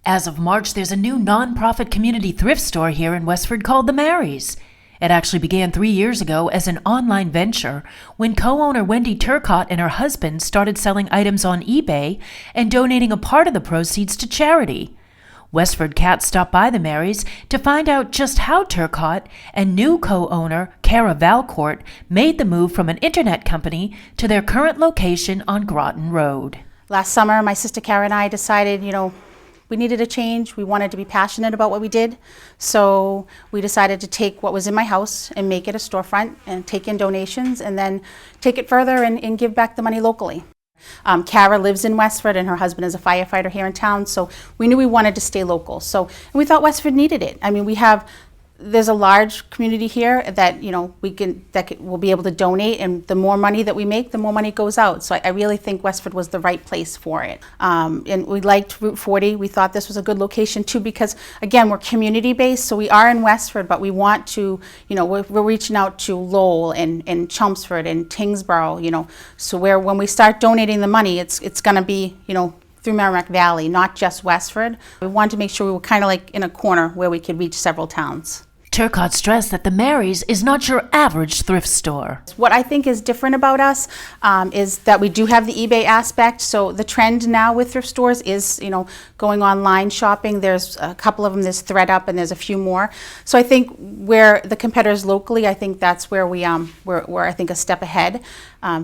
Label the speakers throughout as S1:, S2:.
S1: As of March, there's a new nonprofit community thrift store here in Westford called the Marys. It actually began 3 years ago as an online venture when co-owner Wendy Turcotte and her husband started selling items on eBay and donating a part of the proceeds to charity. Westford Cat stopped by the Marys to find out just how Turcotte and new co-owner Cara Valcourt made the move from an internet company to their current location on Groton Road.
S2: Last summer, my sister Cara and I decided, we needed a change. We wanted to be passionate about what we did. So we decided to take what was in my house and make it a storefront and take in donations and then take it further and give back the money locally. Cara lives in Westford and her husband is a firefighter here in town, so we knew we wanted to stay local. And we thought Westford needed it. I mean, there's a large community here that we'll be able to donate, and the more money that we make, the more money goes out. So I really think Westford was the right place for it. And we liked Route 40. We thought this was a good location too because, again, we're community based. So we are in Westford, but we want to, we're reaching out to Lowell and Chelmsford and Tingsboro. So when we start donating the money, it's going to be, through Merrimack Valley, not just Westford. We wanted to make sure we were kind of like in a corner where we could reach several towns.
S1: Turcotte stressed that the Marys is not your average thrift store.
S2: What I think is different about us is that we do have the eBay aspect. So the trend now with thrift stores is, going online shopping. There's a couple of them. There's ThredUp and there's a few more. So I think where the competitors locally, I think that's where we're I think a step ahead.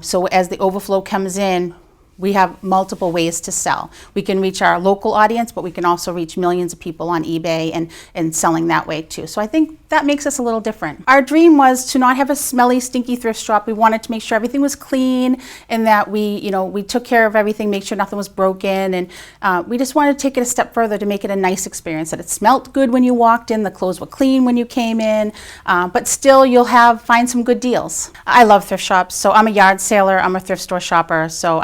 S2: So as the overflow comes in, we have multiple ways to sell. We can reach our local audience, but we can also reach millions of people on eBay and selling that way too. So I think that makes us a little different. Our dream was to not have a smelly, stinky thrift shop. We wanted to make sure everything was clean and that we took care of everything, make sure nothing was broken. And we just wanted to take it a step further to make it a nice experience, that it smelled good when you walked in, the clothes were clean when you came in, but still you'll find some good deals. I love thrift shops. So I'm a yard sailor, I'm a thrift store shopper. So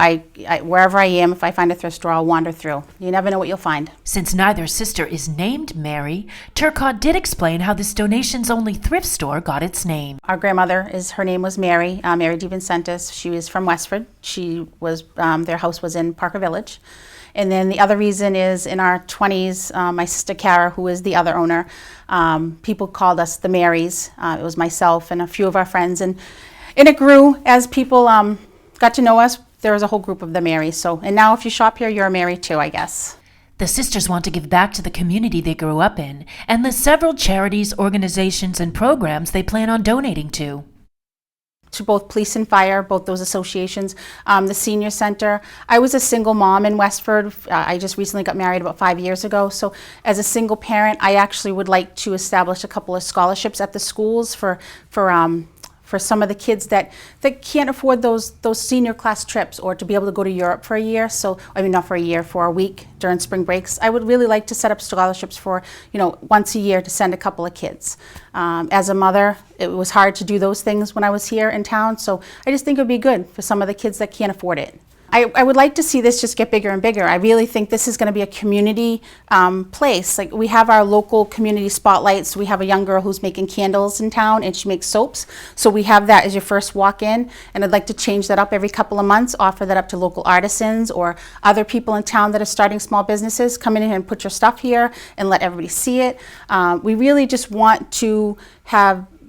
S2: wherever I am, if I find a thrift store, I'll wander through. You never know what you'll find.
S1: Since neither sister is named Mary, Turcotte did explain how this donations-only thrift store got its name.
S2: Our grandmother, her name was Mary, Mary DeVincentis. She was from Westford. Their house was in Parker Village. And then the other reason is in our 20s, my sister Cara, who is the other owner, people called us the Marys. It was myself and a few of our friends. And it grew as people got to know us. There was a whole group of the Marys. And now if you shop here, you're a Mary too, I guess.
S1: The sisters want to give back to the community they grew up in and list several charities, organizations, and programs they plan on donating to.
S2: To both police and fire, both those associations, the senior center. I was a single mom in Westford. I just recently got married about 5 years ago. So as a single parent, I actually would like to establish a couple of scholarships at the schools for some of the kids that can't afford those senior class trips or to be able to go to Europe for a year. Not for a year, for a week during spring breaks. I would really like to set up scholarships for, once a year to send a couple of kids. As a mother, it was hard to do those things when I was here in town. So I just think it would be good for some of the kids that can't afford it. I would like to see this just get bigger and bigger. I really think this is going to be a community place. Like we have our local community spotlights. We have a young girl who's making candles in town and she makes soaps. So we have that as your first walk in. And I'd like to change that up every couple of months, offer that up to local artisans or other people in town that are starting small businesses. Come in here and put your stuff here and let everybody see it. We really just want to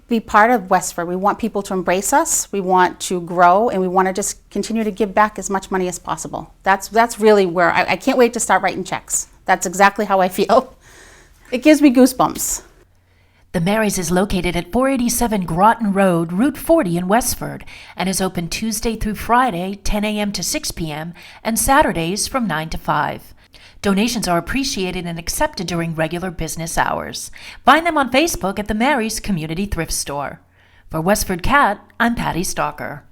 S2: be part of Westford. We want people to embrace us, we want to grow, and we want to just continue to give back as much money as possible. That's really where I can't wait to start writing checks. That's exactly how I feel. It gives me goosebumps.
S1: The Marys is located at 487 Groton Road, Route 40 in Westford, and is open Tuesday through Friday, 10 a.m. to 6 p.m., and Saturdays from 9 to 5. Donations are appreciated and accepted during regular business hours. Find them on Facebook at the Marys Community Thrift Store. For Westford Cat, I'm Patty Stalker.